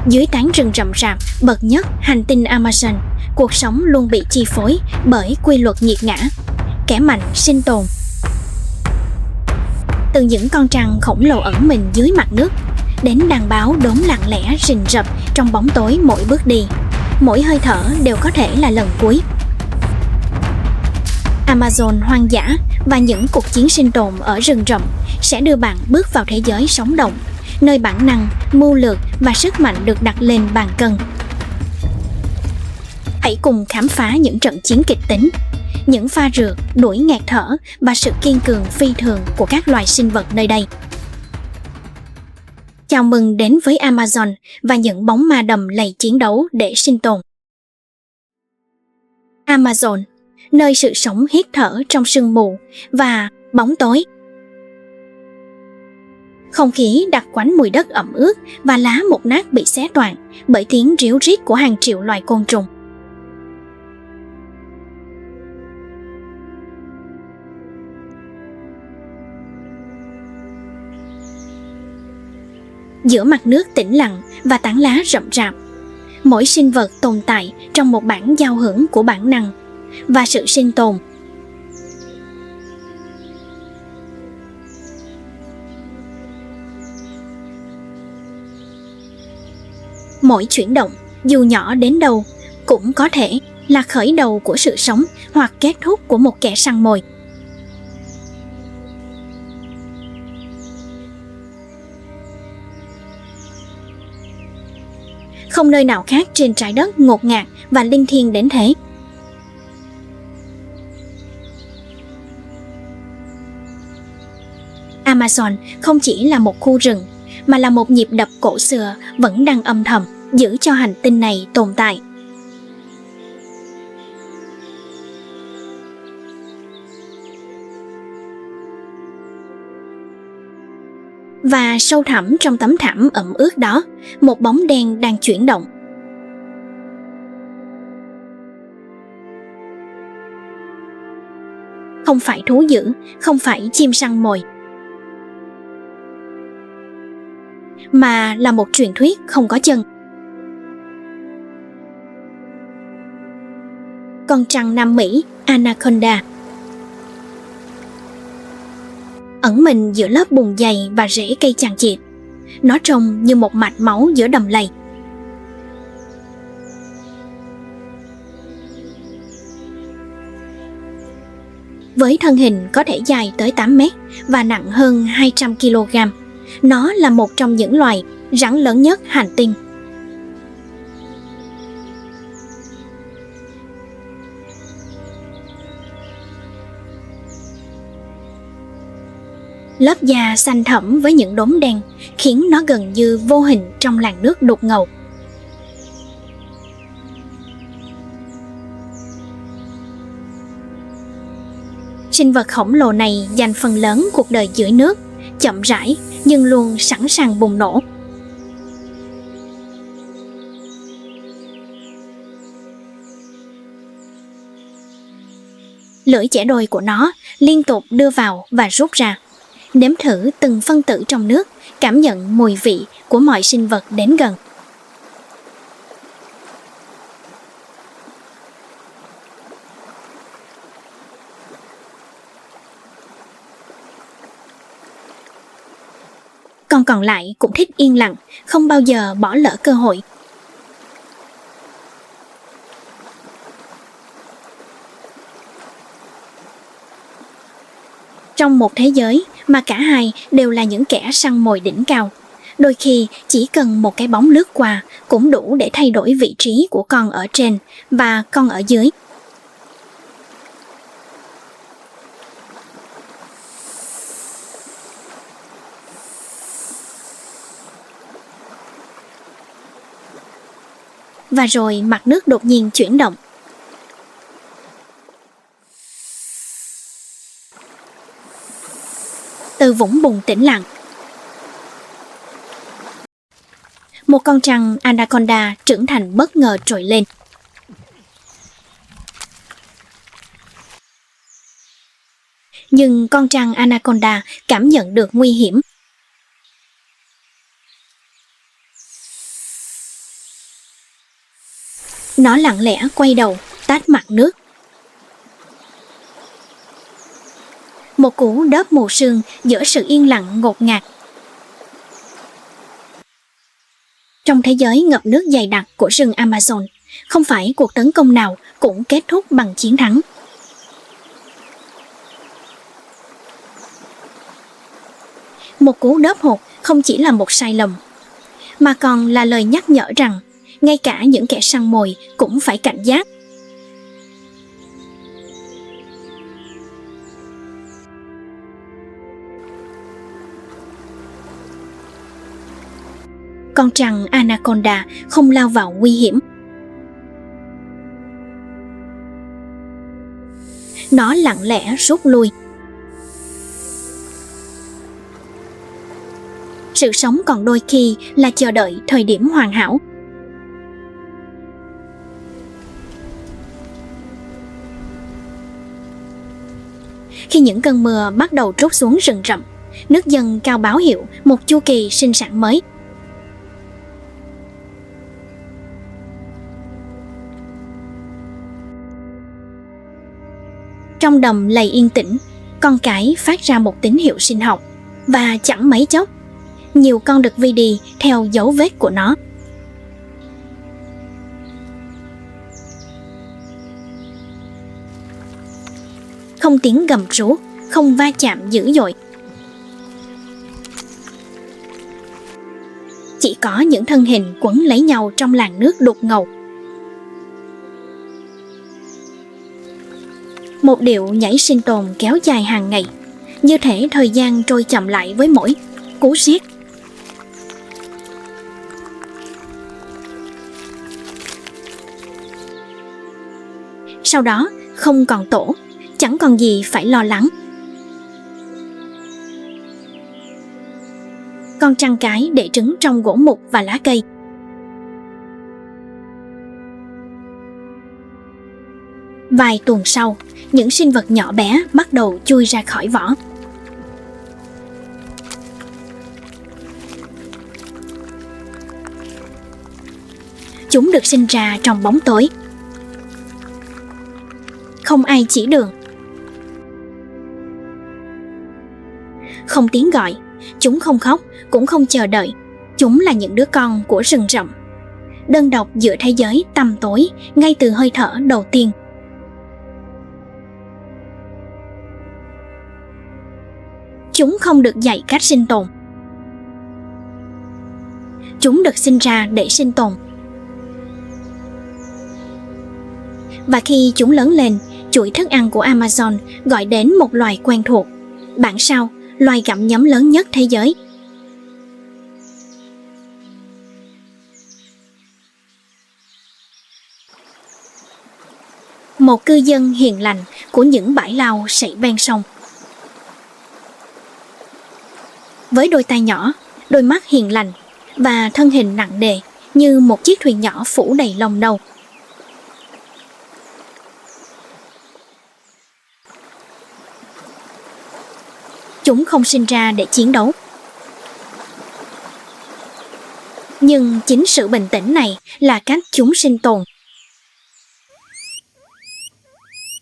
Dưới tán rừng rậm rạp bậc nhất hành tinh Amazon, cuộc sống luôn bị chi phối bởi quy luật nghiệt ngã, kẻ mạnh sinh tồn. Từ những con trăng khổng lồ ẩn mình dưới mặt nước, đến đàn báo đốm lặng lẽ rình rập trong bóng tối mỗi bước đi, mỗi hơi thở đều có thể là lần cuối. Amazon hoang dã và những cuộc chiến sinh tồn ở rừng rậm sẽ đưa bạn bước vào thế giới sống động, nơi bản năng, mưu lược và sức mạnh được đặt lên bàn cân. Hãy cùng khám phá những trận chiến kịch tính, những pha rượt, đuổi nghẹt thở và sự kiên cường phi thường của các loài sinh vật nơi đây. Chào mừng đến với Amazon và những bóng ma đầm lầy chiến đấu để sinh tồn. Amazon, nơi sự sống hít thở trong sương mù và bóng tối. Không khí đặc quánh mùi đất ẩm ướt và lá mục nát bị xé toạc bởi tiếng ríu rít của hàng triệu loài côn trùng. Giữa mặt nước tĩnh lặng và tán lá rậm rạp, mỗi sinh vật tồn tại trong một bản giao hưởng của bản năng và sự sinh tồn. Mỗi chuyển động, dù nhỏ đến đâu, cũng có thể là khởi đầu của sự sống hoặc kết thúc của một kẻ săn mồi. Không nơi nào khác trên trái đất ngột ngạt và linh thiêng đến thế. Amazon không chỉ là một khu rừng, mà là một nhịp đập cổ xưa vẫn đang âm thầm giữ cho hành tinh này tồn tại. Và sâu thẳm trong tấm thảm ẩm ướt đó, một bóng đen đang chuyển động. Không phải thú dữ, không phải chim săn mồi, mà là một truyền thuyết không có chân. Con trăng Nam Mỹ Anaconda ẩn mình giữa lớp bùn dày và rễ cây chằng chịt. Nó trông như một mạch máu giữa đầm lầy. Với thân hình có thể dài tới 8 mét và nặng hơn 200 kg, nó là một trong những loài rắn lớn nhất hành tinh. Lớp da xanh thẫm với những đốm đen khiến nó gần như vô hình trong làn nước đục ngầu. Sinh vật khổng lồ này dành phần lớn cuộc đời dưới nước, chậm rãi nhưng luôn sẵn sàng bùng nổ. Lưỡi chẻ đôi của nó liên tục đưa vào và rút ra, nếm thử từng phân tử trong nước, cảm nhận mùi vị của mọi sinh vật đến gần. Con còn lại cũng thích yên lặng, không bao giờ bỏ lỡ cơ hội. Trong một thế giới mà cả hai đều là những kẻ săn mồi đỉnh cao, đôi khi chỉ cần một cái bóng lướt qua cũng đủ để thay đổi vị trí của con ở trên và con ở dưới. Và rồi mặt nước đột nhiên chuyển động. Từ vũng bùn tĩnh lặng, một con trăng Anaconda trưởng thành bất ngờ trồi lên. Nhưng con trăng Anaconda cảm nhận được nguy hiểm. Nó lặng lẽ quay đầu, tát mặt nước. Một cú đớp mù sương giữa sự yên lặng ngột ngạt. Trong thế giới ngập nước dày đặc của rừng Amazon, không phải cuộc tấn công nào cũng kết thúc bằng chiến thắng. Một cú đớp hụt không chỉ là một sai lầm, mà còn là lời nhắc nhở rằng ngay cả những kẻ săn mồi cũng phải cảnh giác. Con trăng Anaconda không lao vào nguy hiểm. Nó lặng lẽ rút lui. Sự sống còn đôi khi là chờ đợi thời điểm hoàn hảo. Khi những cơn mưa bắt đầu trút xuống rừng rậm, nước dâng cao báo hiệu một chu kỳ sinh sản mới. Trong đầm lầy yên tĩnh, con cái phát ra một tín hiệu sinh học, và chẳng mấy chốc, nhiều con đực vi đi theo dấu vết của nó. Không tiếng gầm rú, không va chạm dữ dội. Chỉ có những thân hình quấn lấy nhau trong làn nước đục ngầu. Một điệu nhảy sinh tồn kéo dài hàng ngày, như thể thời gian trôi chậm lại với mỗi cú siết. Sau đó không còn tổ, chẳng còn gì phải lo lắng. Con trăng cái để trứng trong gỗ mục và lá cây. Vài tuần sau, những sinh vật nhỏ bé bắt đầu chui ra khỏi vỏ. Chúng được sinh ra trong bóng tối. Không ai chỉ đường. Không tiếng gọi, chúng không khóc, cũng không chờ đợi. Chúng là những đứa con của rừng rậm, đơn độc giữa thế giới tăm tối ngay từ hơi thở đầu tiên. Chúng không được dạy cách sinh tồn. Chúng được sinh ra để sinh tồn. Và khi chúng lớn lên, chuỗi thức ăn của Amazon gọi đến một loài quen thuộc, bản sao, loài gặm nhấm lớn nhất thế giới. Một cư dân hiền lành của những bãi lau sậy ven sông. Với đôi tay nhỏ, đôi mắt hiền lành và thân hình nặng nề như một chiếc thuyền nhỏ phủ đầy lông nâu. Chúng không sinh ra để chiến đấu. Nhưng chính sự bình tĩnh này là cách chúng sinh tồn.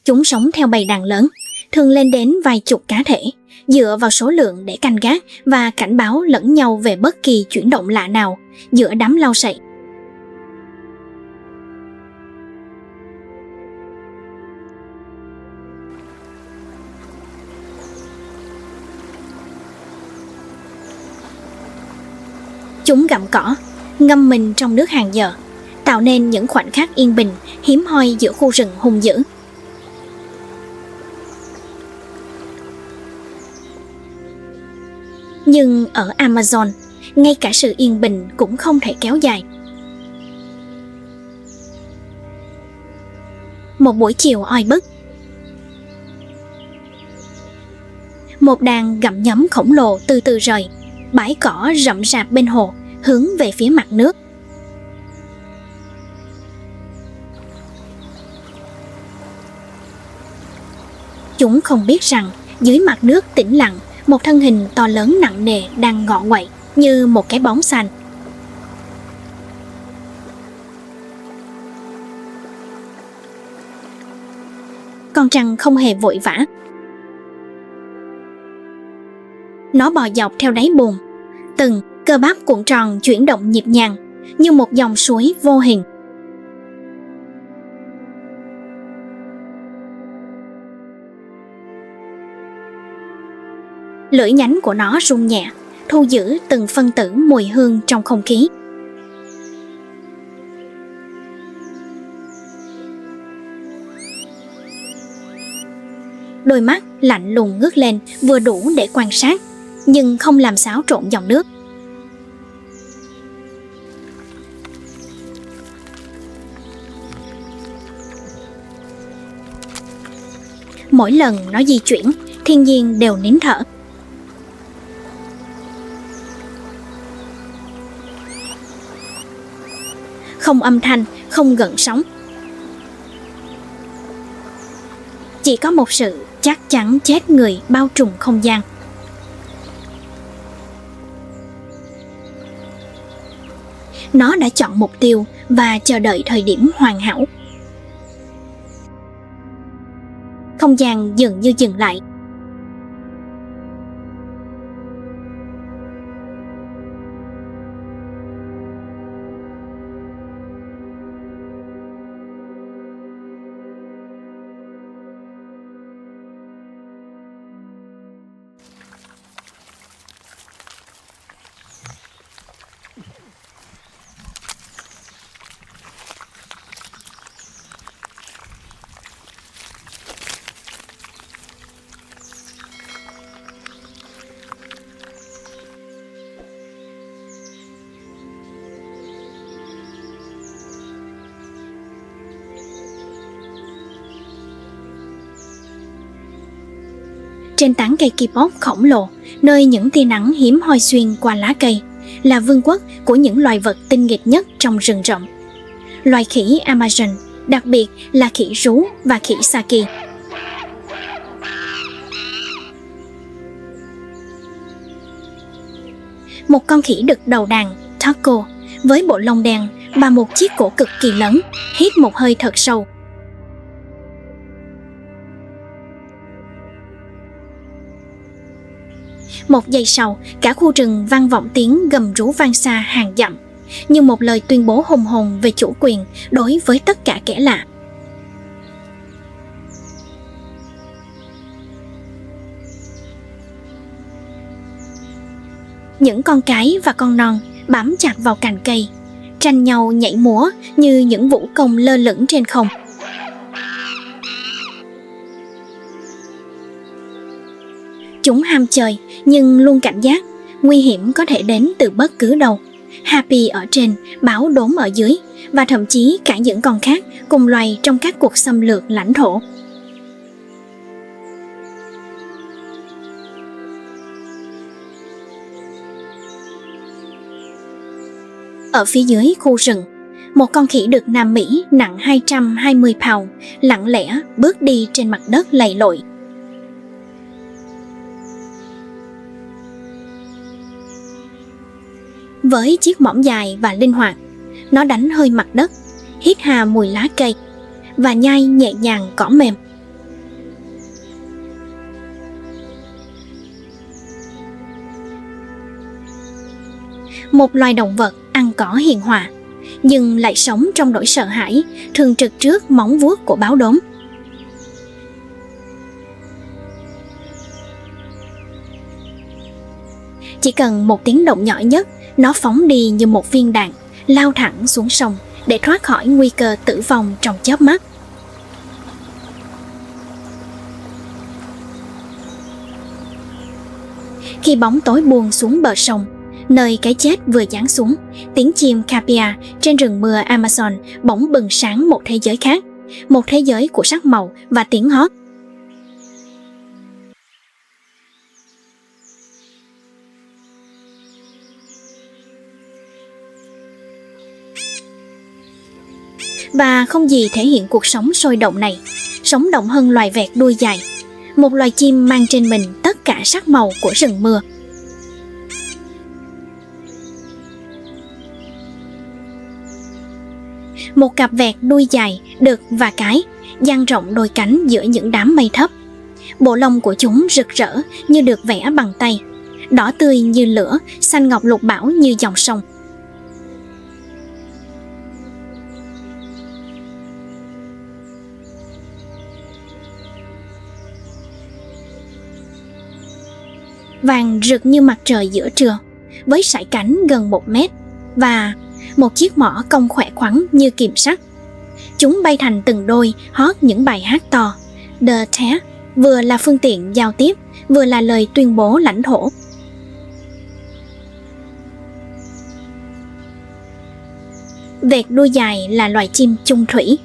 Chúng sống theo bầy đàn lớn, thường lên đến vài chục cá thể, dựa vào số lượng để canh gác và cảnh báo lẫn nhau về bất kỳ chuyển động lạ nào giữa đám lau sậy. Chúng gặm cỏ, ngâm mình trong nước hàng giờ, tạo nên những khoảnh khắc yên bình, hiếm hoi giữa khu rừng hung dữ. Nhưng ở Amazon, ngay cả sự yên bình cũng không thể kéo dài. Một buổi chiều oi bức, một đàn gặm nhấm khổng lồ từ từ rời bãi cỏ rậm rạp bên hồ, hướng về phía mặt nước. Chúng không biết rằng dưới mặt nước tĩnh lặng, một thân hình to lớn nặng nề đang ngọ nguậy như một cái bóng xanh. con trăng không hề vội vã. Nó bò dọc theo đáy bùn, từng cơ bắp cuộn tròn chuyển động nhịp nhàng như một dòng suối vô hình. Lưỡi nhánh của nó rung nhẹ, thu giữ từng phân tử mùi hương trong không khí. Đôi mắt lạnh lùng ngước lên vừa đủ để quan sát, nhưng không làm xáo trộn dòng nước. Mỗi lần nó di chuyển, thiên nhiên đều nín thở. Không âm thanh, không gợn sóng. Chỉ có một sự chắc chắn chết người bao trùm không gian. Nó đã chọn mục tiêu và chờ đợi thời điểm hoàn hảo. Không gian dường như dừng lại. Trên tán cây kipop khổng lồ, nơi những tia nắng hiếm hoi xuyên qua lá cây, là vương quốc của những loài vật tinh nghịch nhất trong rừng rậm. Loài khỉ Amazon, đặc biệt là khỉ rú và khỉ Saki. Một con khỉ đực đầu đàn, Taco, với bộ lông đen và một chiếc cổ cực kỳ lớn, hít một hơi thật sâu. Một giây sau, cả khu rừng vang vọng tiếng gầm rú vang xa hàng dặm, như một lời tuyên bố hùng hồn về chủ quyền đối với tất cả kẻ lạ. Những con cái và con non bám chặt vào cành cây, tranh nhau nhảy múa như những vũ công lơ lửng trên không. Chúng ham chơi nhưng luôn cảnh giác, nguy hiểm có thể đến từ bất cứ đâu. Happy ở trên, báo đốm ở dưới, và thậm chí cả những con khác cùng loài trong các cuộc xâm lược lãnh thổ. Ở phía dưới khu rừng, một con khỉ đực Nam Mỹ nặng 220 pound lặng lẽ bước đi trên mặt đất lầy lội. Với chiếc mõm dài và linh hoạt, nó đánh hơi mặt đất, hít hà mùi lá cây và nhai nhẹ nhàng cỏ mềm. Một loài động vật ăn cỏ hiền hòa, nhưng lại sống trong nỗi sợ hãi, thường trực trước móng vuốt của báo đốm. Chỉ cần một tiếng động nhỏ nhất, nó phóng đi như một viên đạn, lao thẳng xuống sông để thoát khỏi nguy cơ tử vong trong chớp mắt. Khi bóng tối buông xuống bờ sông, nơi cái chết vừa giáng xuống, tiếng chim Capia trên rừng mưa Amazon bỗng bừng sáng một thế giới khác, một thế giới của sắc màu và tiếng hót. Và không gì thể hiện cuộc sống sôi động này, sống động hơn loài vẹt đuôi dài, một loài chim mang trên mình tất cả sắc màu của rừng mưa. Một cặp vẹt đuôi dài, đực và cái dang rộng đôi cánh giữa những đám mây thấp. Bộ lông của chúng rực rỡ như được vẽ bằng tay, đỏ tươi như lửa, xanh ngọc lục bảo như dòng sông. Vàng rực như mặt trời giữa trưa, với sải cánh gần 1 mét và một chiếc mỏ cong khỏe khoắn như kìm sắt. Chúng bay thành từng đôi, hót những bài hát to. The Te vừa là phương tiện giao tiếp, vừa là lời tuyên bố lãnh thổ. Vẹt đuôi dài là loài chim chung thủy.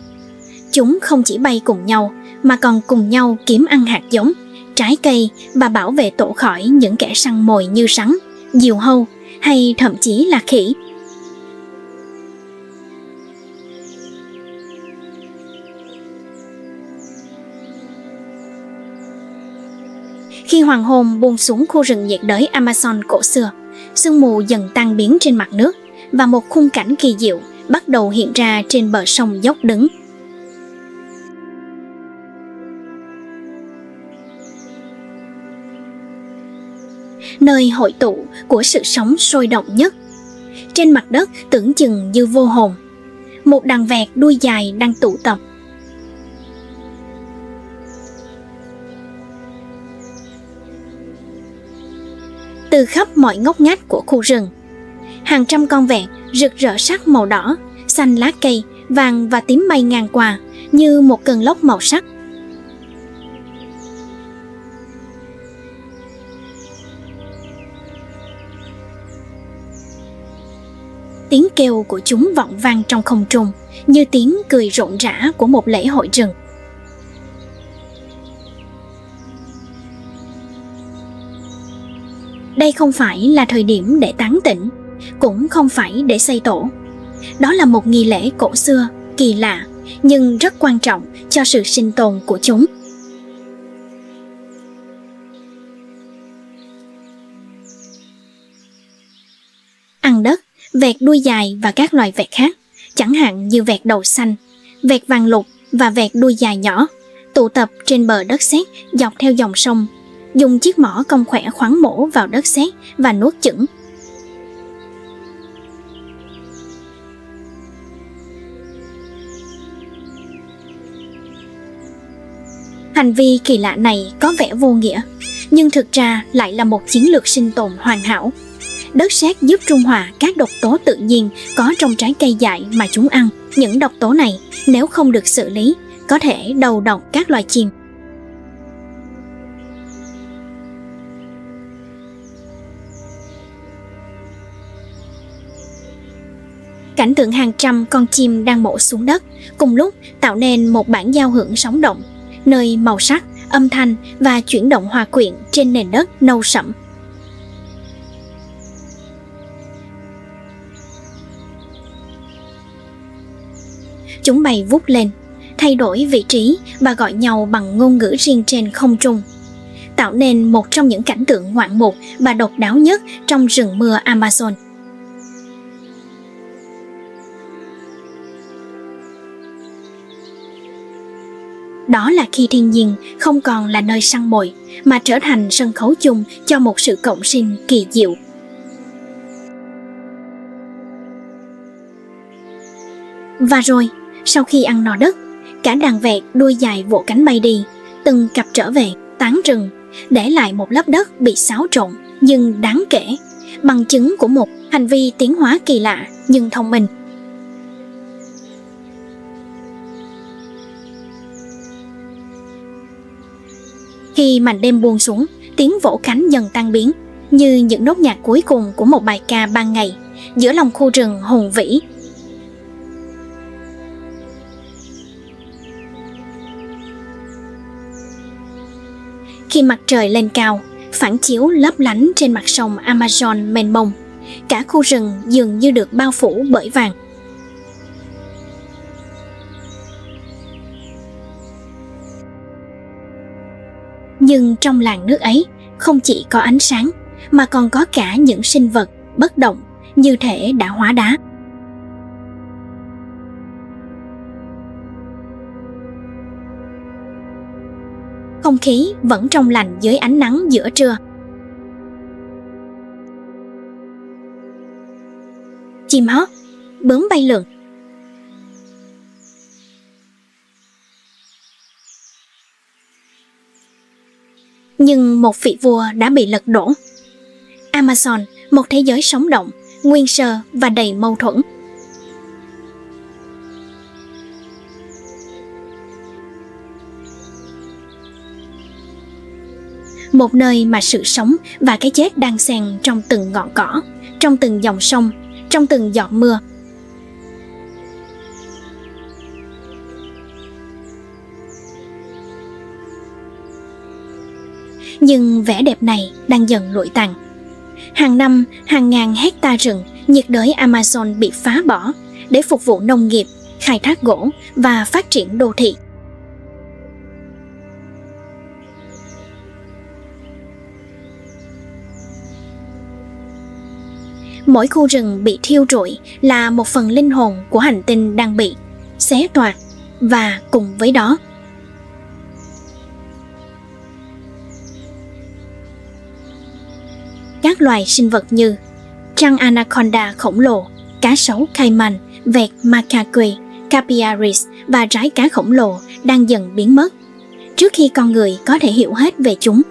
Chúng không chỉ bay cùng nhau, mà còn cùng nhau kiếm ăn hạt giống, trái cây và bảo vệ tổ khỏi những kẻ săn mồi như sắn, diều hâu hay thậm chí là khỉ. Khi hoàng hôn buông xuống khu rừng nhiệt đới Amazon cổ xưa, sương mù dần tan biến trên mặt nước và một khung cảnh kỳ diệu bắt đầu hiện ra trên bờ sông dốc đứng. Nơi hội tụ của sự sống sôi động nhất. Trên mặt đất tưởng chừng như vô hồn, một đàn vẹt đuôi dài đang tụ tập. Từ khắp mọi ngóc ngách của khu rừng, hàng trăm con vẹt rực rỡ sắc màu đỏ, xanh lá cây, vàng và tím bay ngang qua như một cơn lốc màu sắc. Tiếng kêu của chúng vọng vang trong không trung như tiếng cười rộn rã của một lễ hội rừng. Đây không phải là thời điểm để tán tỉnh, cũng không phải để xây tổ. Đó là một nghi lễ cổ xưa, kỳ lạ, nhưng rất quan trọng cho sự sinh tồn của chúng. Ăn đất, vẹt đuôi dài và các loài vẹt khác, chẳng hạn như vẹt đầu xanh, vẹt vàng lục và vẹt đuôi dài nhỏ, tụ tập trên bờ đất sét dọc theo dòng sông, dùng chiếc mỏ cong khỏe khoắn mổ vào đất sét và nuốt chửng. Hành vi kỳ lạ này có vẻ vô nghĩa, nhưng thực ra lại là một chiến lược sinh tồn hoàn hảo. Đất sét giúp trung hòa các độc tố tự nhiên có trong trái cây dại mà chúng ăn. Những độc tố này, nếu không được xử lý, có thể đầu độc các loài chim. Cảnh tượng hàng trăm con chim đang mổ xuống đất, cùng lúc tạo nên một bản giao hưởng sống động, nơi màu sắc, âm thanh và chuyển động hòa quyện trên nền đất nâu sẫm. Chúng bay vút lên, thay đổi vị trí và gọi nhau bằng ngôn ngữ riêng trên không trung, tạo nên một trong những cảnh tượng ngoạn mục và độc đáo nhất trong rừng mưa Amazon. Đó là khi thiên nhiên không còn là nơi săn mồi, mà trở thành sân khấu chung cho một sự cộng sinh kỳ diệu. Và rồi, sau khi ăn no đất, cả đàn vẹt đuôi dài vỗ cánh bay đi, từng cặp trở về, tán rừng, để lại một lớp đất bị xáo trộn nhưng đáng kể, bằng chứng của một hành vi tiến hóa kỳ lạ nhưng thông minh. Khi màn đêm buông xuống, tiếng vỗ cánh dần tan biến, như những nốt nhạc cuối cùng của một bài ca ban ngày, giữa lòng khu rừng hùng vĩ. Khi mặt trời lên cao, phản chiếu lấp lánh trên mặt sông Amazon mênh mông, cả khu rừng dường như được bao phủ bởi vàng. Nhưng trong làn nước ấy, không chỉ có ánh sáng, mà còn có cả những sinh vật bất động, như thể đã hóa đá. Không khí vẫn trong lành dưới ánh nắng giữa trưa. Chim hót, bướm bay lượn. Nhưng một vị vua đã bị lật đổ. Amazon, một thế giới sống động, nguyên sơ và đầy mâu thuẫn. Một nơi mà sự sống và cái chết đang xen trong từng ngọn cỏ, trong từng dòng sông, trong từng giọt mưa. Nhưng vẻ đẹp này đang dần lụi tàn. Hàng năm, hàng ngàn hecta rừng nhiệt đới Amazon bị phá bỏ để phục vụ nông nghiệp, khai thác gỗ và phát triển đô thị. Mỗi khu rừng bị thiêu rụi là một phần linh hồn của hành tinh đang bị xé toạc, và cùng với đó, các loài sinh vật như trăng anaconda khổng lồ, cá sấu caiman, vẹt macaque, capiaris và rái cá khổng lồ đang dần biến mất trước khi con người có thể hiểu hết về chúng.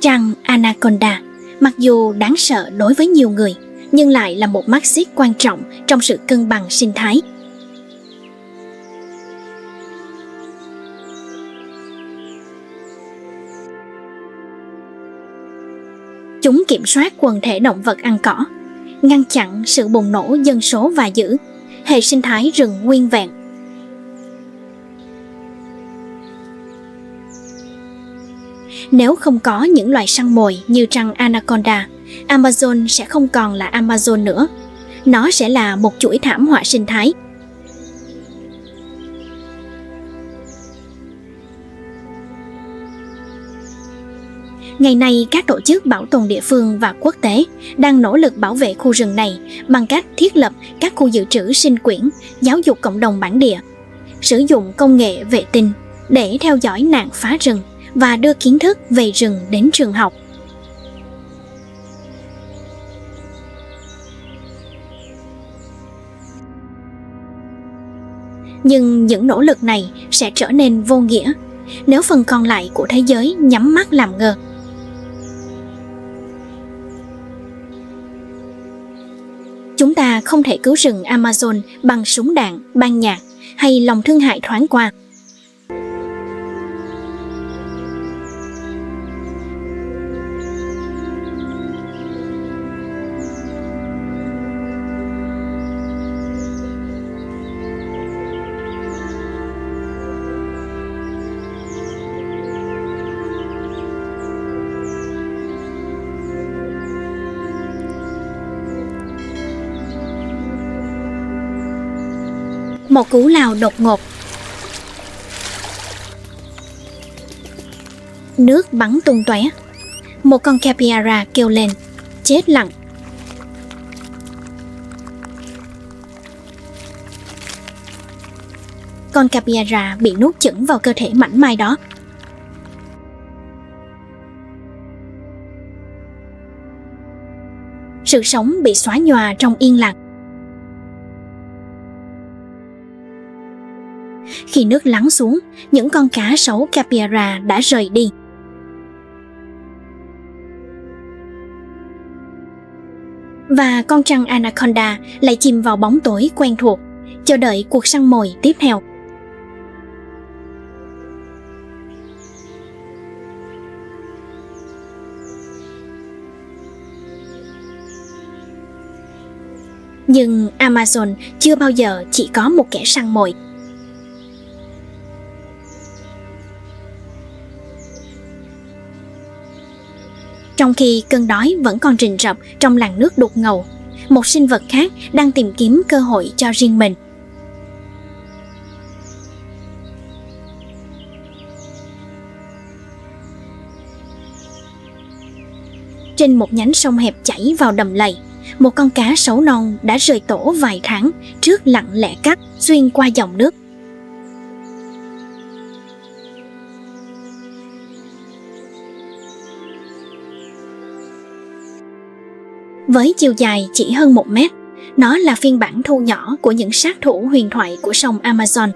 Trăng anaconda, mặc dù đáng sợ đối với nhiều người, nhưng lại là một mắt xích quan trọng trong sự cân bằng sinh thái. Chúng kiểm soát quần thể động vật ăn cỏ, ngăn chặn sự bùng nổ dân số và giữ hệ sinh thái rừng nguyên vẹn. Nếu không có những loài săn mồi như trăng anaconda, Amazon sẽ không còn là Amazon nữa. Nó sẽ là một chuỗi thảm họa sinh thái. Ngày nay, các tổ chức bảo tồn địa phương và quốc tế đang nỗ lực bảo vệ khu rừng này bằng cách thiết lập các khu dự trữ sinh quyển, giáo dục cộng đồng bản địa, sử dụng công nghệ vệ tinh để theo dõi nạn phá rừng và đưa kiến thức về rừng đến trường học. Nhưng những nỗ lực này sẽ trở nên vô nghĩa nếu phần còn lại của thế giới nhắm mắt làm ngơ. Chúng ta không thể cứu rừng Amazon bằng súng đạn, ban nhạc hay lòng thương hại thoáng qua. Một cú lao đột ngột. Nước bắn tung tóe. Một con capybara kêu lên, chết lặng. Con capybara bị nuốt chửng vào cơ thể mảnh mai đó. Sự sống bị xóa nhòa trong yên lặng. Khi nước lắng xuống, những con cá sấu capybara đã rời đi. Và con trăng anaconda lại chìm vào bóng tối quen thuộc, chờ đợi cuộc săn mồi tiếp theo. Nhưng Amazon chưa bao giờ chỉ có một kẻ săn mồi. Trong khi cơn đói vẫn còn rình rập trong làn nước đục ngầu, một sinh vật khác đang tìm kiếm cơ hội cho riêng mình. Trên một nhánh sông hẹp chảy vào đầm lầy, một con cá sấu non đã rời tổ vài tháng trước lặng lẽ cắt xuyên qua dòng nước. Với chiều dài chỉ hơn 1 mét, nó là phiên bản thu nhỏ của những sát thủ huyền thoại của sông Amazon.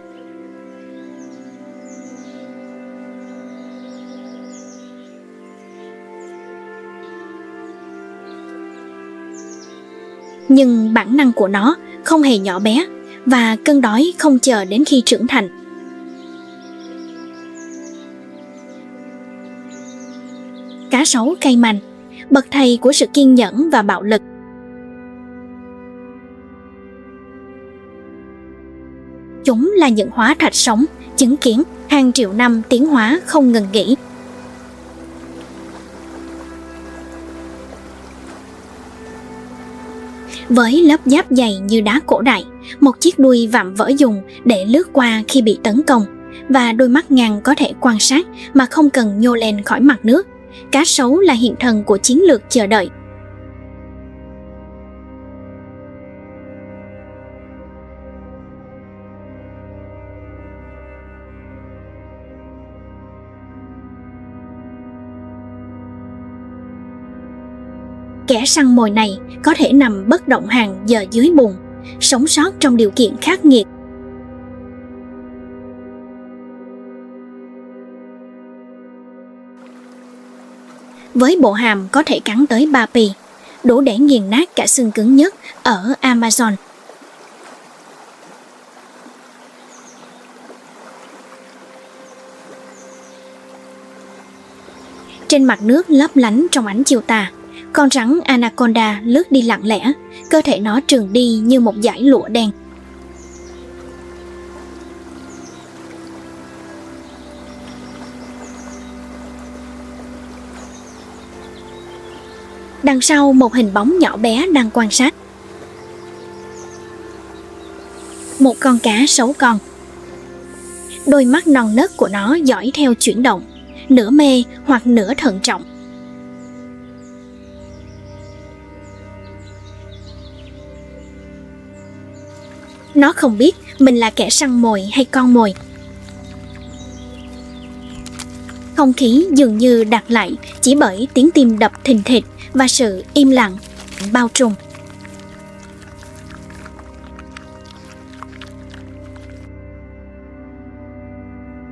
Nhưng bản năng của nó không hề nhỏ bé và cơn đói không chờ đến khi trưởng thành. Cá sấu Cayman, bậc thầy của sự kiên nhẫn và bạo lực. Chúng là những hóa thạch sống, chứng kiến hàng triệu năm tiến hóa không ngừng nghỉ. Với lớp giáp dày như đá cổ đại, một chiếc đuôi vạm vỡ dùng để lướt qua khi bị tấn công, và đôi mắt ngang có thể quan sát mà không cần nhô lên khỏi mặt nước. Cá sấu là hiện thần của chiến lược chờ đợi. Kẻ săn mồi này có thể nằm bất động hàng giờ dưới bùn, sống sót trong điều kiện khắc nghiệt. Với bộ hàm có thể cắn tới 3 pi, đủ để nghiền nát cả xương cứng nhất ở Amazon. Trên mặt nước lấp lánh trong ánh chiều tà, con rắn Anaconda lướt đi lặng lẽ, cơ thể nó trườn đi như một dải lụa đen. Đằng sau một hình bóng nhỏ bé đang quan sát. Một con cá sấu con. Đôi mắt non nớt của nó dõi theo chuyển động, nửa mê hoặc nửa thận trọng. Nó không biết mình là kẻ săn mồi hay con mồi. Không khí dường như đặt lại chỉ bởi tiếng tim đập thình thịch và sự im lặng bao trùm.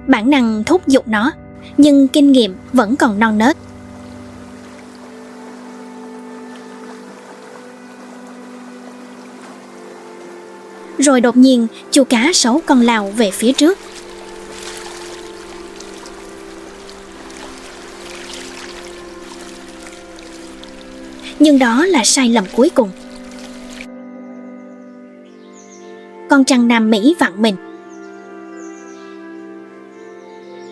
Bản năng thúc giục nó, nhưng kinh nghiệm vẫn còn non nớt. Rồi đột nhiên, chú cá sấu con lao về phía trước. Nhưng đó là sai lầm cuối cùng. Con trăng Nam Mỹ vặn mình.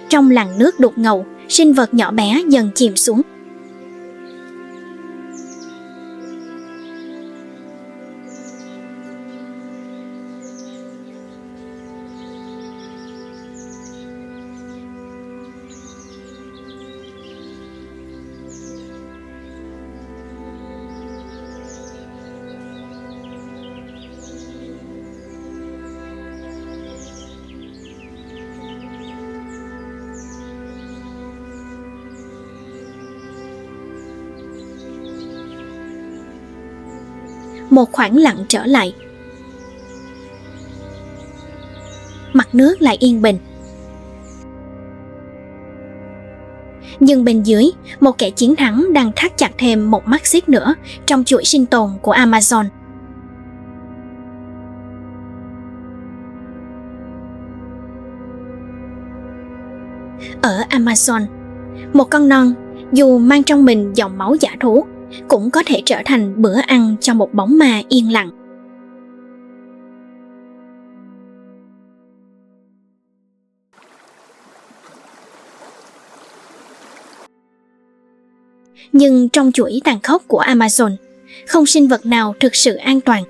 Trong làn nước đục ngầu, sinh vật nhỏ bé dần chìm xuống. Một khoảng lặng trở lại. Mặt nước lại yên bình. Nhưng bên dưới, một kẻ chiến thắng đang thắt chặt thêm một mắt xích nữa trong chuỗi sinh tồn của Amazon. Ở Amazon, một con non, dù mang trong mình dòng máu dã thú, cũng có thể trở thành bữa ăn cho một bóng ma yên lặng. Nhưng trong chuỗi tàn khốc của Amazon, không sinh vật nào thực sự an toàn.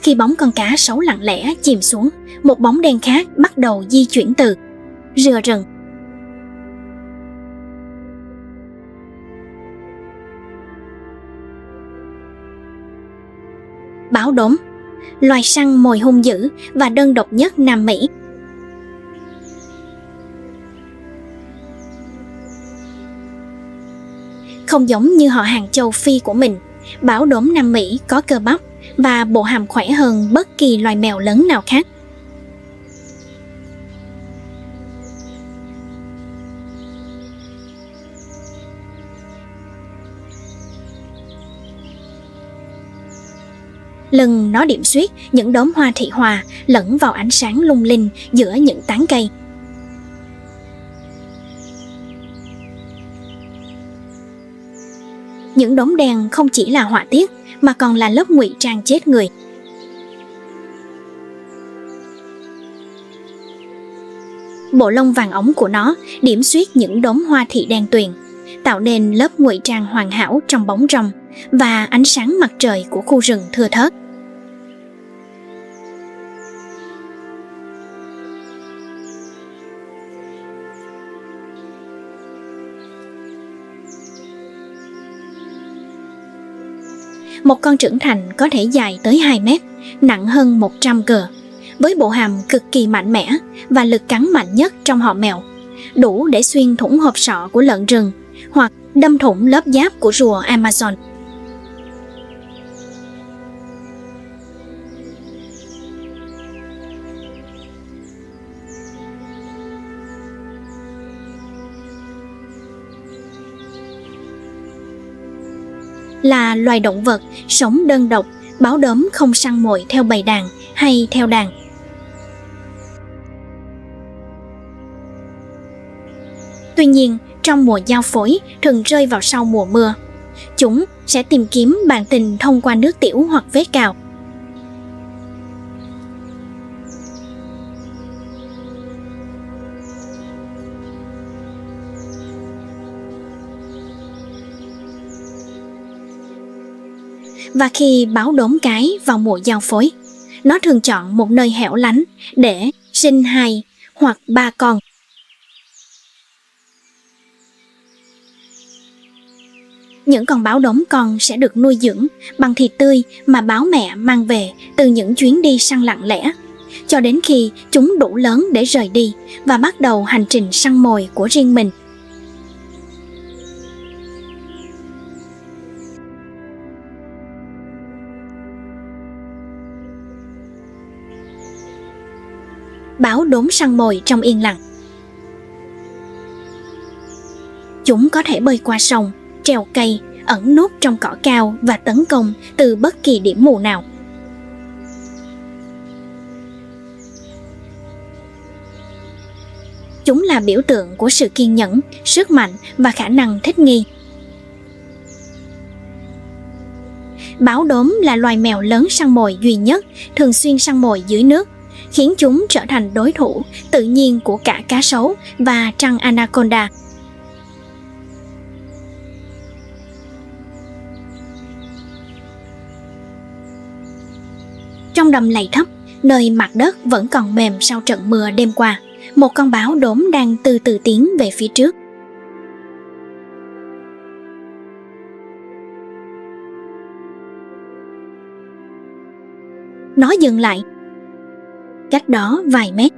Khi bóng con cá sấu lặng lẽ chìm xuống, một bóng đen khác bắt đầu di chuyển từ rừa rừng. Báo đốm, loài săn mồi hung dữ và đơn độc nhất Nam Mỹ. Không giống như họ hàng châu Phi của mình, báo đốm Nam Mỹ có cơ bắp và bộ hàm khỏe hơn bất kỳ loài mèo lớn nào khác. Lưng nó điểm xuyết những đốm hoa thị hòa lẫn vào ánh sáng lung linh giữa những tán cây. Những đốm đen không chỉ là họa tiết mà còn là lớp ngụy trang chết người. Bộ lông vàng óng của nó điểm xuyết những đốm hoa thị đen tuyền, tạo nên lớp ngụy trang hoàn hảo trong bóng râm và ánh sáng mặt trời của khu rừng thưa thớt. Một con trưởng thành có thể dài tới 2 mét, nặng hơn 100 g, với bộ hàm cực kỳ mạnh mẽ và lực cắn mạnh nhất trong họ mèo, đủ để xuyên thủng hộp sọ của lợn rừng hoặc đâm thủng lớp giáp của rùa Amazon. Là loài động vật sống đơn độc, báo đốm không săn mồi theo bầy đàn hay theo đàn. Tuy nhiên, trong mùa giao phối thường rơi vào sau mùa mưa, chúng sẽ tìm kiếm bạn tình thông qua nước tiểu hoặc vết cào. Và khi báo đốm cái vào mùa giao phối, nó thường chọn một nơi hẻo lánh để sinh 2 hoặc 3 con. Những con báo đốm con sẽ được nuôi dưỡng bằng thịt tươi mà báo mẹ mang về từ những chuyến đi săn lặng lẽ, cho đến khi chúng đủ lớn để rời đi và bắt đầu hành trình săn mồi của riêng mình. Báo đốm săn mồi trong yên lặng. Chúng có thể bơi qua sông, trèo cây, ẩn núp trong cỏ cao và tấn công từ bất kỳ điểm mù nào. Chúng là biểu tượng của sự kiên nhẫn, sức mạnh và khả năng thích nghi. Báo đốm là loài mèo lớn săn mồi duy nhất thường xuyên săn mồi dưới nước, khiến chúng trở thành đối thủ tự nhiên của cả cá sấu và trăng anaconda. Trong đầm lầy thấp, nơi mặt đất vẫn còn mềm sau trận mưa đêm qua, một con báo đốm đang từ từ tiến về phía trước. Nó dừng lại, cách đó vài mét.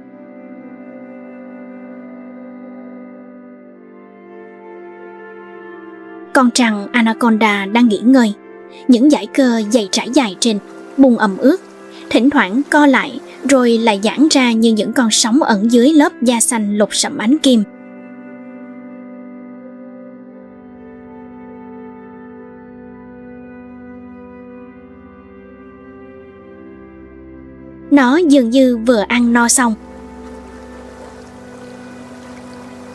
Con trăng anaconda đang nghỉ ngơi, những dải cơ dày trải dài trên, bùn ẩm ướt, thỉnh thoảng co lại rồi lại giãn ra như những con sóng ẩn dưới lớp da xanh lục sẫm ánh kim. Nó dường như vừa ăn no xong.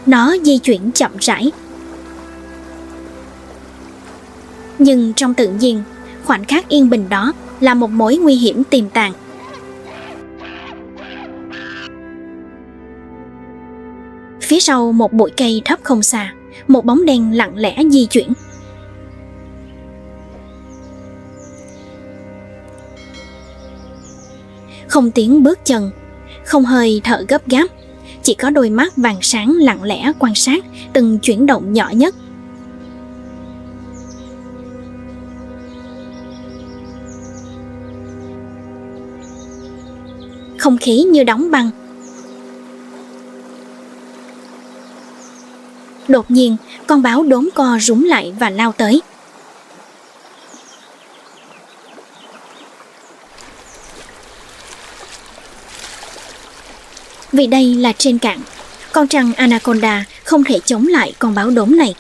Nó di chuyển chậm rãi. Nhưng trong tự nhiên, khoảnh khắc yên bình đó là một mối nguy hiểm tiềm tàng. Phía sau một bụi cây thấp không xa, một bóng đen lặng lẽ di chuyển. Không tiếng bước chân, không hơi thở gấp gáp, chỉ có đôi mắt vàng sáng lặng lẽ quan sát từng chuyển động nhỏ nhất. Không khí như đóng băng. Đột nhiên, con báo đốm co rúm lại và lao tới. Vì đây là trên cạn, con trăng Anaconda không thể chống lại con báo đốm này.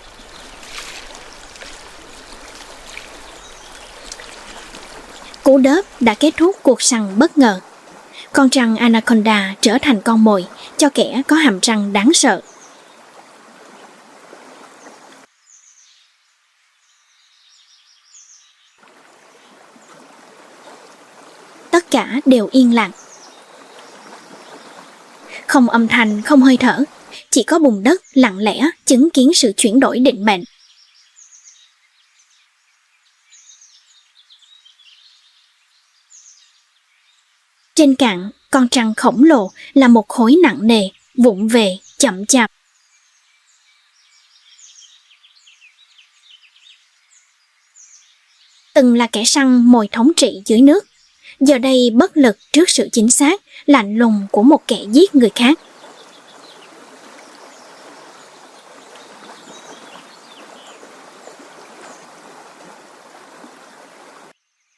Cú đớp đã kết thúc cuộc săn bất ngờ. Con trăng Anaconda trở thành con mồi cho kẻ có hàm răng đáng sợ. Tất cả đều yên lặng. Không âm thanh, không hơi thở, chỉ có bùn đất lặng lẽ chứng kiến sự chuyển đổi định mệnh. Trên cạn, con trăng khổng lồ là một khối nặng nề, vụng về, chậm chạp. Từng là kẻ săn mồi thống trị dưới nước, giờ đây bất lực trước sự chính xác, lạnh lùng của một kẻ giết người khác.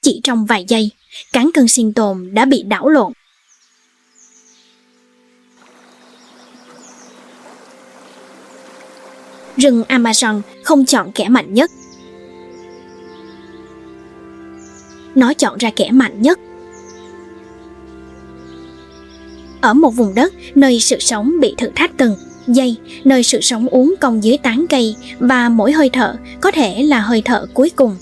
Chỉ trong vài giây, cán cân sinh tồn đã bị đảo lộn. Rừng Amazon không chọn kẻ mạnh nhất. Nó chọn ra kẻ mạnh nhất. Ở một vùng đất nơi sự sống bị thử thách từng giây, nơi sự sống uốn cong dưới tán cây và mỗi hơi thở có thể là hơi thở cuối cùng,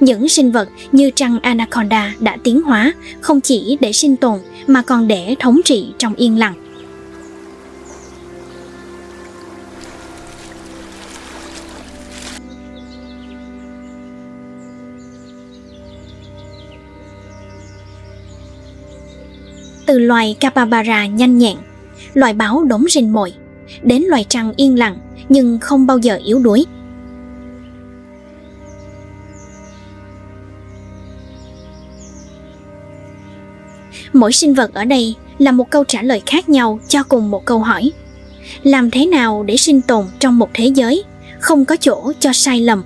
những sinh vật như trăng Anaconda đã tiến hóa không chỉ để sinh tồn mà còn để thống trị trong yên lặng. Từ loài capybara nhanh nhẹn, loài báo đốm rình mồi, đến loài trăng yên lặng nhưng không bao giờ yếu đuối. Mỗi sinh vật ở đây là một câu trả lời khác nhau cho cùng một câu hỏi: làm thế nào để sinh tồn trong một thế giới không có chỗ cho sai lầm?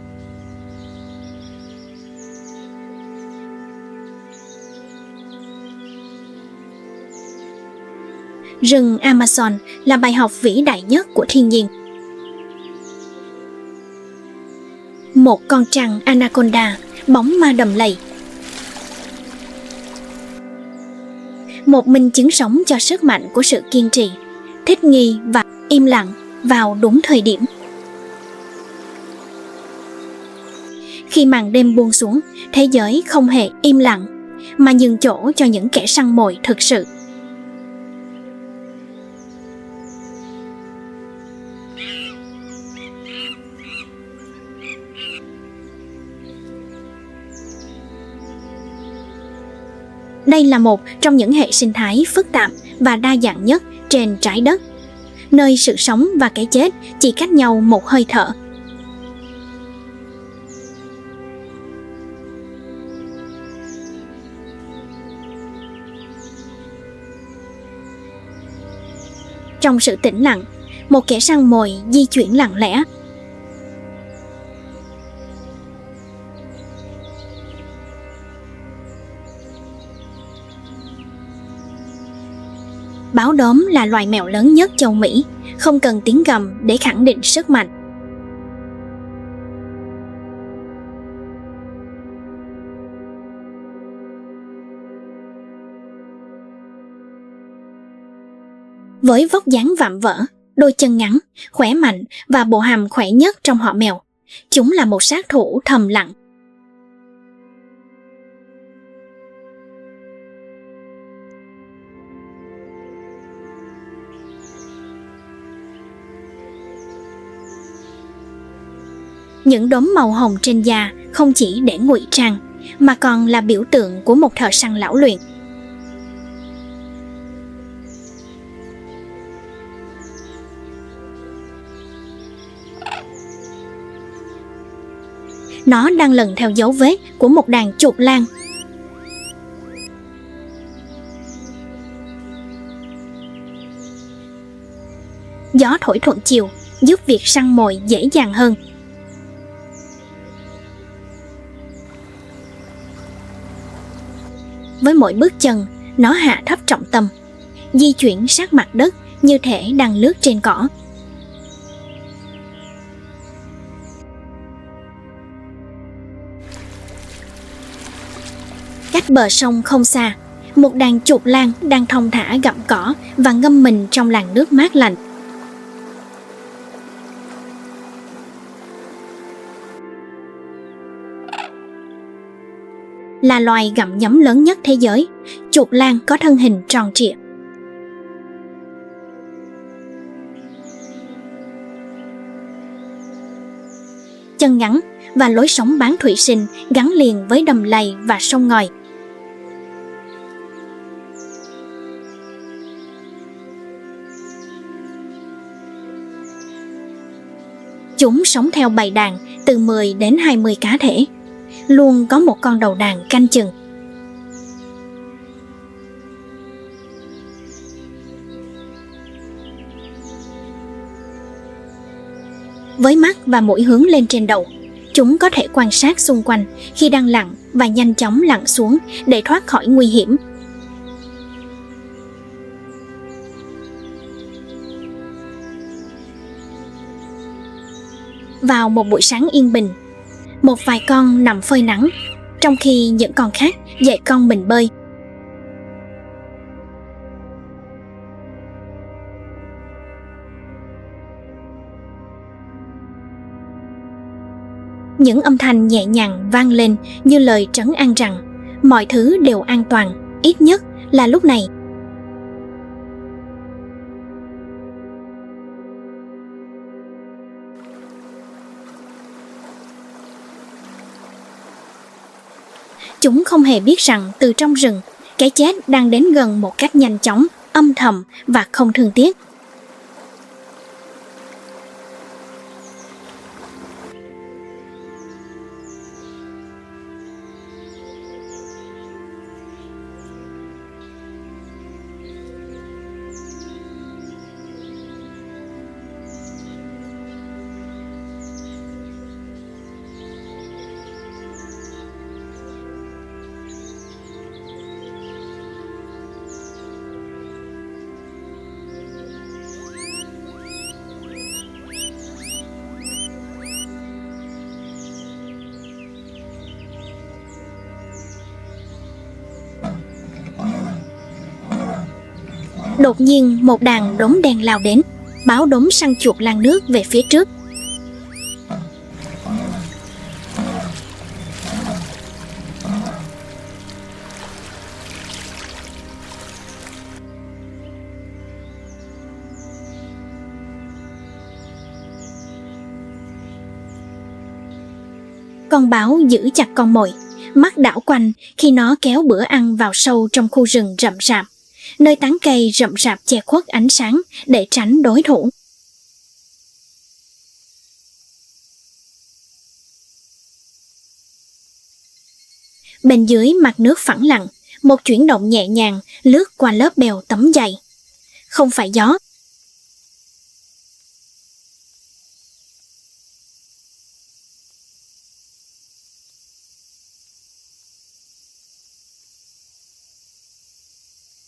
Rừng Amazon là bài học vĩ đại nhất của thiên nhiên. Một con trăng Anaconda, bóng ma đầm lầy. Một minh chứng sống cho sức mạnh của sự kiên trì, thích nghi và im lặng vào đúng thời điểm. Khi màn đêm buông xuống, thế giới không hề im lặng, mà nhường chỗ cho những kẻ săn mồi thực sự. Đây là một trong những hệ sinh thái phức tạp và đa dạng nhất trên trái đất, nơi sự sống và cái chết chỉ cách nhau một hơi thở. Trong sự tĩnh lặng, một kẻ săn mồi di chuyển lặng lẽ. Báo đốm là loài mèo lớn nhất châu Mỹ, không cần tiếng gầm để khẳng định sức mạnh. Với vóc dáng vạm vỡ, đôi chân ngắn, khỏe mạnh và bộ hàm khỏe nhất trong họ mèo, chúng là một sát thủ thầm lặng. Những đốm màu hồng trên da không chỉ để ngụy trang, mà còn là biểu tượng của một thợ săn lão luyện. nó đang lần theo dấu vết của một đàn chuột lang. Gió thổi thuận chiều giúp việc săn mồi dễ dàng hơn. Với mỗi bước chân, nó hạ thấp trọng tâm, di chuyển sát mặt đất như thể đang lướt trên cỏ. Cách bờ sông không xa, một đàn chuột lang đang thong thả gặm cỏ và ngâm mình trong làn nước mát lành. Là loài gặm nhấm lớn nhất thế giới, chuột lang có thân hình tròn trịa. Chân ngắn và lối sống bán thủy sinh gắn liền với đầm lầy và sông ngòi. Chúng sống theo bầy đàn từ 10 đến 20 cá thể, luôn có một con đầu đàn canh chừng. Với mắt và mũi hướng lên trên đầu, chúng có thể quan sát xung quanh khi đang lặn và nhanh chóng lặn xuống để thoát khỏi nguy hiểm. Vào một buổi sáng yên bình, một vài con nằm phơi nắng, trong khi những con khác dạy con mình bơi. Những âm thanh nhẹ nhàng vang lên như lời trấn an rằng mọi thứ đều an toàn, ít nhất là lúc này. Chúng không hề biết rằng từ trong rừng, cái chết đang đến gần một cách nhanh chóng, âm thầm và không thương tiếc. Đột nhiên một đàn đốm đen lao đến, báo đốm săn chuột lang nước về phía trước. Con báo giữ chặt con mồi, mắt đảo quanh khi nó kéo bữa ăn vào sâu trong khu rừng rậm rạp, nơi tán cây rậm rạp che khuất ánh sáng để tránh đối thủ. Bên dưới mặt nước phẳng lặng, một chuyển động nhẹ nhàng lướt qua lớp bèo tấm dày. Không phải gió.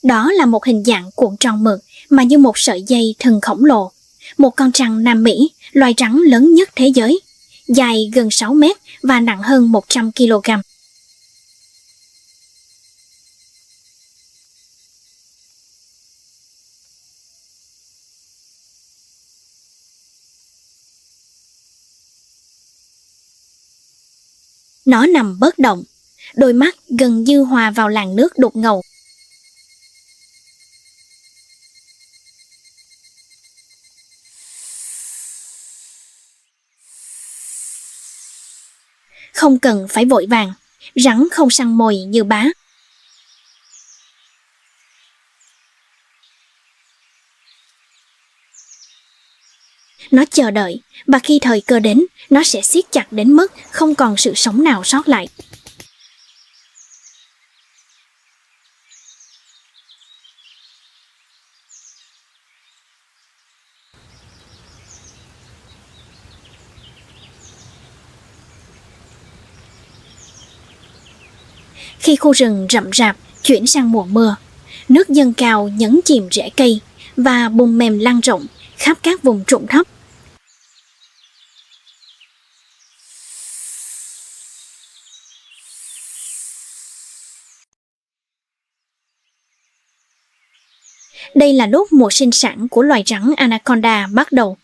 Đó là một hình dạng cuộn tròn mượt mà như một sợi dây thừng khổng lồ. Một con trăng Nam Mỹ, loài rắn lớn nhất thế giới, dài gần 6 mét và nặng hơn 100 kg. Nó nằm bất động, đôi mắt gần như hòa vào làn nước đục ngầu. Không cần phải vội vàng, rắn không săn mồi như bá. Nó chờ đợi, và khi thời cơ đến, nó sẽ siết chặt đến mức không còn sự sống nào sót lại. Khi khu rừng rậm rạp chuyển sang mùa mưa, nước dâng cao nhấn chìm rễ cây và bùn mềm lan rộng khắp các vùng trũng thấp. Đây là lúc mùa sinh sản của loài rắn Anaconda bắt đầu.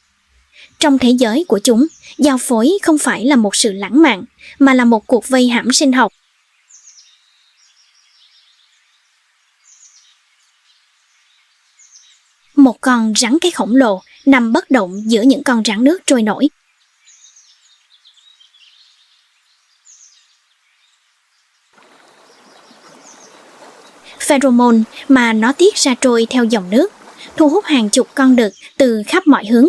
Trong thế giới của chúng, giao phối không phải là một sự lãng mạn, mà là một cuộc vây hãm sinh học. Một con rắn cái khổng lồ nằm bất động giữa những con rắn nước trôi nổi. Pheromone mà nó tiết ra trôi theo dòng nước, thu hút hàng chục con đực từ khắp mọi hướng.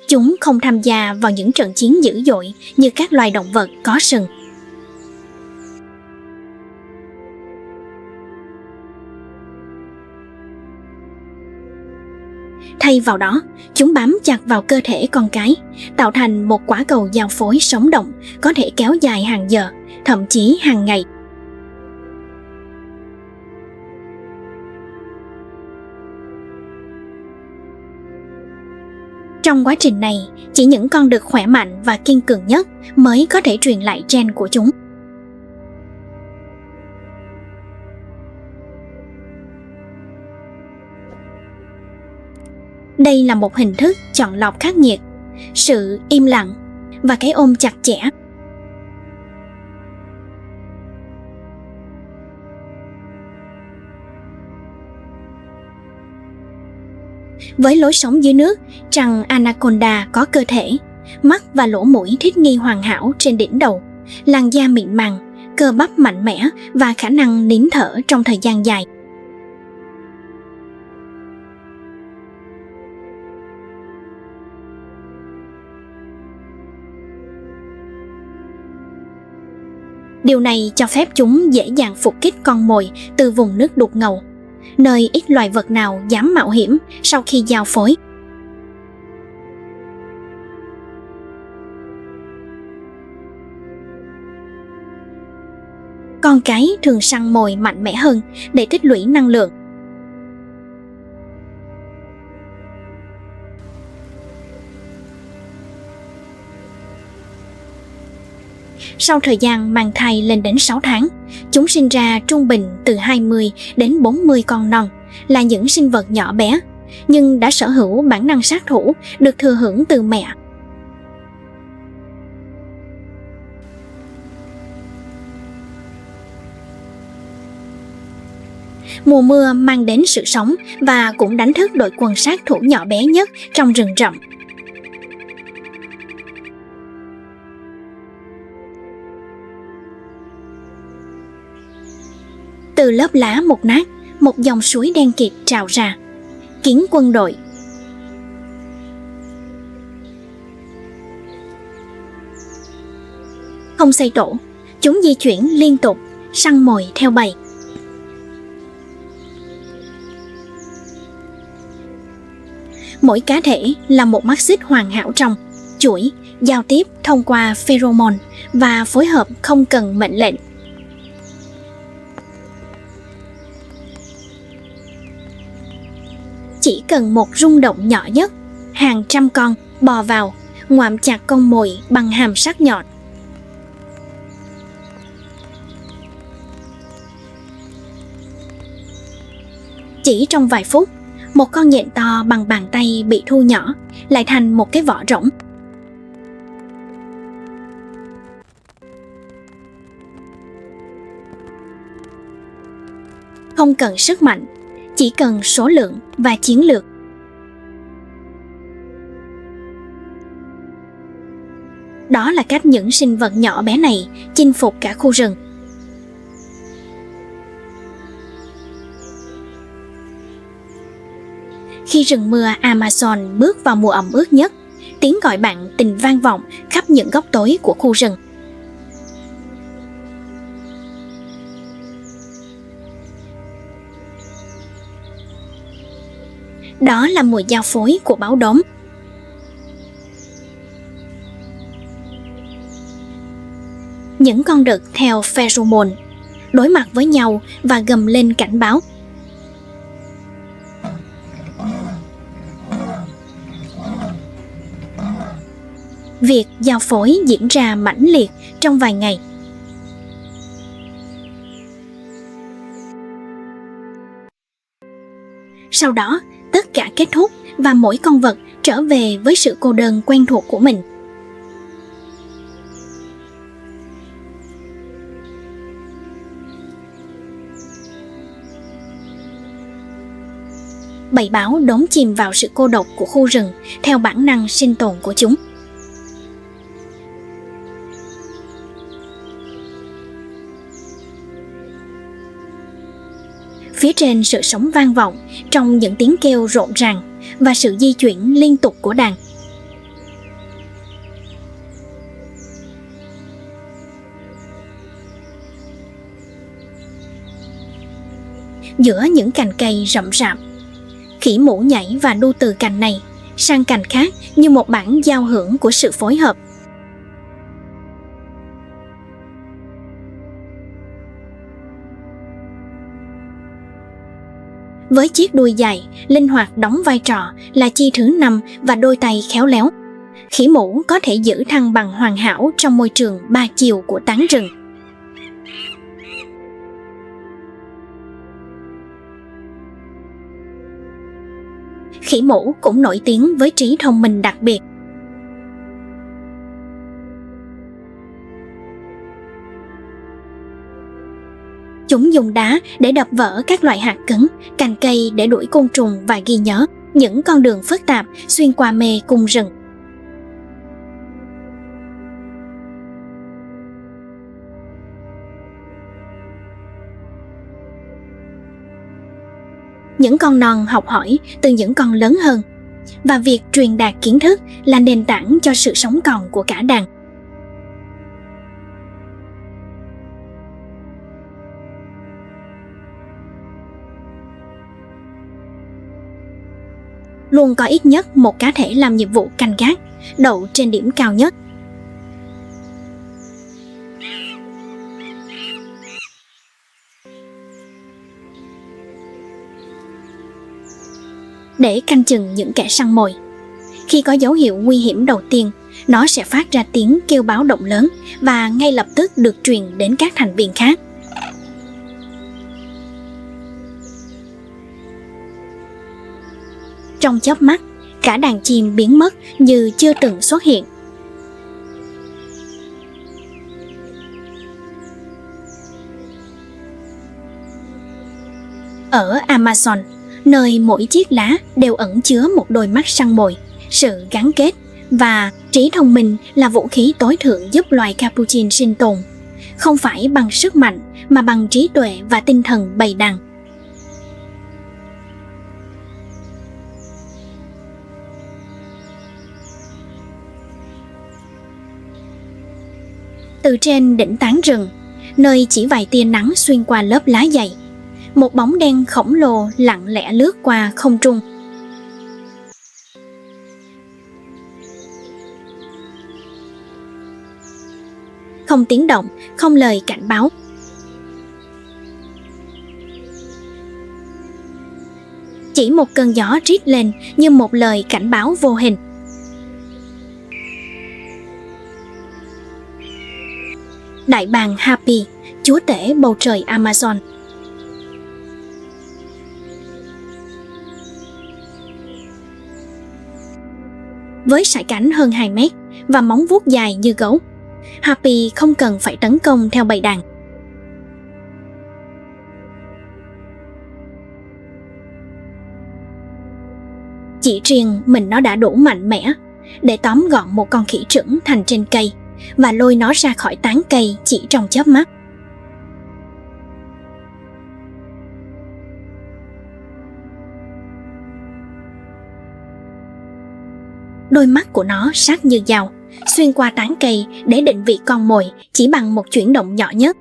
Chúng không tham gia vào những trận chiến dữ dội như các loài động vật có sừng. Thay vào đó, chúng bám chặt vào cơ thể con cái, tạo thành một quả cầu giao phối sống động, có thể kéo dài hàng giờ, thậm chí hàng ngày. Trong quá trình này, chỉ những con đực khỏe mạnh và kiên cường nhất mới có thể truyền lại gen của chúng. Đây là một hình thức chọn lọc khắc nghiệt, sự im lặng và cái ôm chặt chẽ. Với lối sống dưới nước, rắn Anaconda có cơ thể, mắt và lỗ mũi thích nghi hoàn hảo trên đỉnh đầu, làn da mịn màng, cơ bắp mạnh mẽ và khả năng nín thở trong thời gian dài. Điều này cho phép chúng dễ dàng phục kích con mồi từ vùng nước đục ngầu, nơi ít loài vật nào dám mạo hiểm sau khi giao phối. Con cái thường săn mồi mạnh mẽ hơn để tích lũy năng lượng. Sau thời gian mang thai lên đến 6 tháng, chúng sinh ra trung bình từ 20 đến 40 con non, là những sinh vật nhỏ bé, nhưng đã sở hữu bản năng sát thủ được thừa hưởng từ mẹ. Mùa mưa mang đến sự sống và cũng đánh thức đội quân sát thủ nhỏ bé nhất trong rừng rậm. Từ lớp lá mục nát, một dòng suối đen kịt trào ra. Kiến quân đội. Không xây tổ, chúng di chuyển liên tục, săn mồi theo bầy. Mỗi cá thể là một mắt xích hoàn hảo trong chuỗi, giao tiếp thông qua pheromone và phối hợp không cần mệnh lệnh. Chỉ cần một rung động nhỏ nhất, hàng trăm con bò vào, ngoạm chặt con mồi bằng hàm sắc nhọn. Chỉ trong vài phút, một con nhện to bằng bàn tay bị thu nhỏ, lại thành một cái vỏ rỗng. Không cần sức mạnh, chỉ cần số lượng và chiến lược. Đó là cách những sinh vật nhỏ bé này chinh phục cả khu rừng. Khi rừng mưa Amazon bước vào mùa ẩm ướt nhất, tiếng gọi bạn tình vang vọng khắp những góc tối của khu rừng. Đó là mùi giao phối của báo đốm. Những con đực theo pheromone đối mặt với nhau và gầm lên cảnh báo. Việc giao phối diễn ra mãnh liệt trong vài ngày. Sau đó, tất cả kết thúc và mỗi con vật trở về với sự cô đơn quen thuộc của mình. Bầy báo đắm chìm vào sự cô độc của khu rừng theo bản năng sinh tồn của chúng. Phía trên sự sống vang vọng trong những tiếng kêu rộn ràng và sự di chuyển liên tục của đàn. Giữa những cành cây rậm rạp, khỉ mũ nhảy và đu từ cành này sang cành khác như một bản giao hưởng của sự phối hợp. Với chiếc đuôi dài, linh hoạt đóng vai trò là chi thứ 5 và đôi tay khéo léo, khỉ mũ có thể giữ thăng bằng hoàn hảo trong môi trường 3 chiều của tán rừng. Khỉ mũ cũng nổi tiếng với trí thông minh đặc biệt. Chúng dùng đá để đập vỡ các loại hạt cứng, cành cây để đuổi côn trùng và ghi nhớ những con đường phức tạp xuyên qua mê cung rừng. Những con non học hỏi từ những con lớn hơn, và việc truyền đạt kiến thức là nền tảng cho sự sống còn của cả đàn. Luôn có ít nhất một cá thể làm nhiệm vụ canh gác, đậu trên điểm cao nhất. Để canh chừng những kẻ săn mồi. Khi có dấu hiệu nguy hiểm đầu tiên, nó sẽ phát ra tiếng kêu báo động lớn và ngay lập tức được truyền đến các thành viên khác. Trong chớp mắt, cả đàn chim biến mất như chưa từng xuất hiện. Ở Amazon, nơi mỗi chiếc lá đều ẩn chứa một đôi mắt săn mồi, sự gắn kết và trí thông minh là vũ khí tối thượng giúp loài capuchin sinh tồn, không phải bằng sức mạnh mà bằng trí tuệ và tinh thần bầy đàn. Từ trên đỉnh tán rừng, nơi chỉ vài tia nắng xuyên qua lớp lá dày, một bóng đen khổng lồ lặng lẽ lướt qua không trung. Không tiếng động, không lời cảnh báo. Chỉ một cơn gió rít lên như một lời cảnh báo vô hình. Đại bàng Hapi, chúa tể bầu trời Amazon. Với sải cánh hơn 2 mét và móng vuốt dài như gấu, Hapi không cần phải tấn công theo bầy đàn. Chỉ riêng mình nó đã đủ mạnh mẽ, để tóm gọn một con khỉ trưởng thành trên cây và lôi nó ra khỏi tán cây chỉ trong chớp mắt. Đôi mắt của nó sắc như dao, xuyên qua tán cây để định vị con mồi chỉ bằng một chuyển động nhỏ nhất.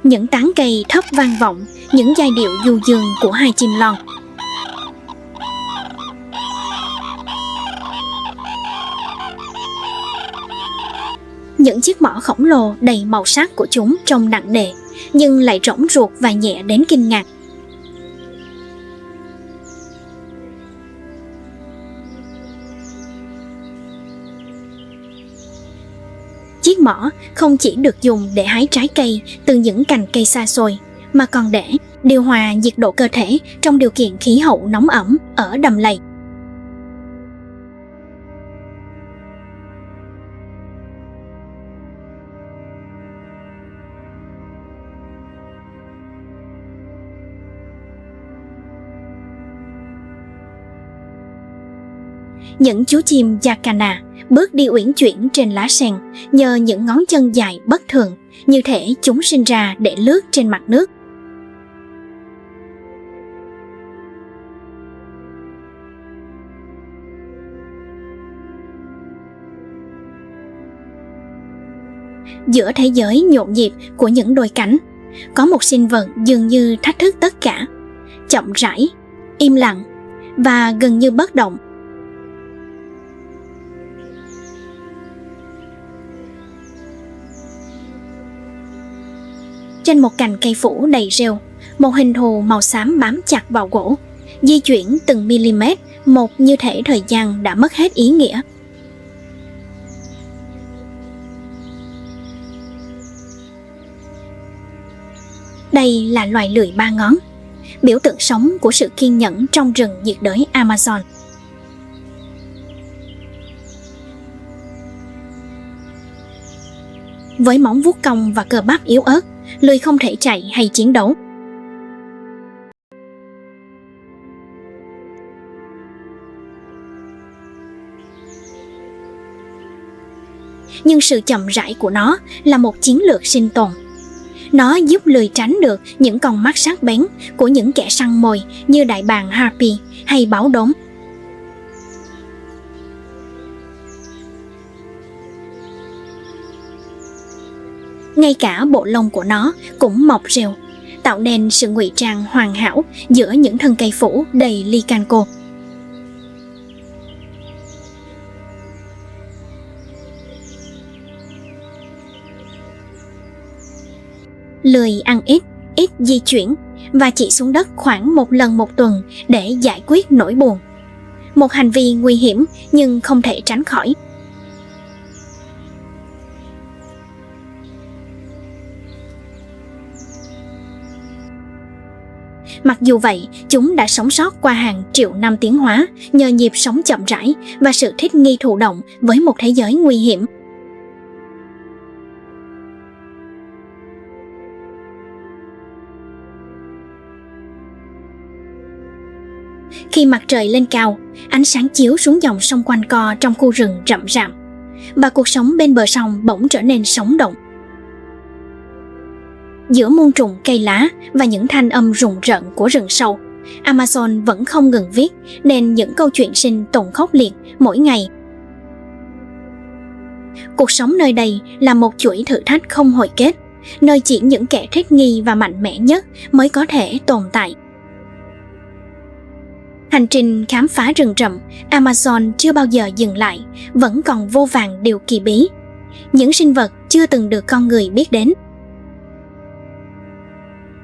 Những tán cây thấp vang vọng những giai điệu du dương của hai chim lon. Những chiếc mỏ khổng lồ đầy màu sắc của chúng trông nặng nề, nhưng lại rỗng ruột và nhẹ đến kinh ngạc. Chiếc mỏ không chỉ được dùng để hái trái cây từ những cành cây xa xôi, mà còn để điều hòa nhiệt độ cơ thể trong điều kiện khí hậu nóng ẩm ở đầm lầy. Những chú chim Jacana bước đi uyển chuyển trên lá sen nhờ những ngón chân dài bất thường, như thể chúng sinh ra để lướt trên mặt nước. Giữa thế giới nhộn nhịp của những đôi cánh, có một sinh vật dường như thách thức tất cả, chậm rãi, im lặng và gần như bất động. Trên một cành cây phủ đầy rêu, một hình thù màu xám bám chặt vào gỗ, di chuyển từng mm một như thể thời gian đã mất hết ý nghĩa. Đây là loài lười ba ngón, biểu tượng sống của sự kiên nhẫn trong rừng nhiệt đới Amazon. Với móng vuốt cong và cơ bắp yếu ớt, lười không thể chạy hay chiến đấu. Nhưng sự chậm rãi của nó là một chiến lược sinh tồn. Nó giúp lười tránh được những con mắt sắc bén của những kẻ săn mồi như đại bàng Harpy hay báo đốm. Ngay cả bộ lông của nó cũng mọc rêu, tạo nên sự ngụy trang hoàn hảo giữa những thân cây phủ đầy licanco. Lười ăn ít di chuyển và chỉ xuống đất khoảng một lần một tuần để giải quyết nỗi buồn. Một hành vi nguy hiểm nhưng không thể tránh khỏi. Mặc dù vậy, chúng đã sống sót qua hàng triệu năm tiến hóa nhờ nhịp sống chậm rãi và sự thích nghi thụ động với một thế giới nguy hiểm. Khi mặt trời lên cao, ánh sáng chiếu xuống dòng sông quanh co trong khu rừng rậm rạp, và cuộc sống bên bờ sông bỗng trở nên sống động. Giữa muôn trùng cây lá và những thanh âm rùng rợn của rừng sâu, Amazon vẫn không ngừng viết nên những câu chuyện sinh tồn khốc liệt mỗi ngày. Cuộc sống nơi đây là một chuỗi thử thách không hồi kết, nơi chỉ những kẻ thích nghi và mạnh mẽ nhất mới có thể tồn tại. Hành trình khám phá rừng rậm Amazon chưa bao giờ dừng lại, vẫn còn vô vàn điều kỳ bí, những sinh vật chưa từng được con người biết đến.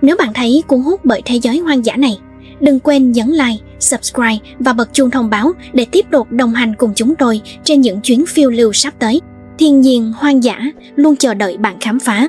Nếu bạn thấy cuốn hút bởi thế giới hoang dã này, đừng quên nhấn like, subscribe và bật chuông thông báo để tiếp tục đồng hành cùng chúng tôi trên những chuyến phiêu lưu sắp tới. Thiên nhiên hoang dã luôn chờ đợi bạn khám phá.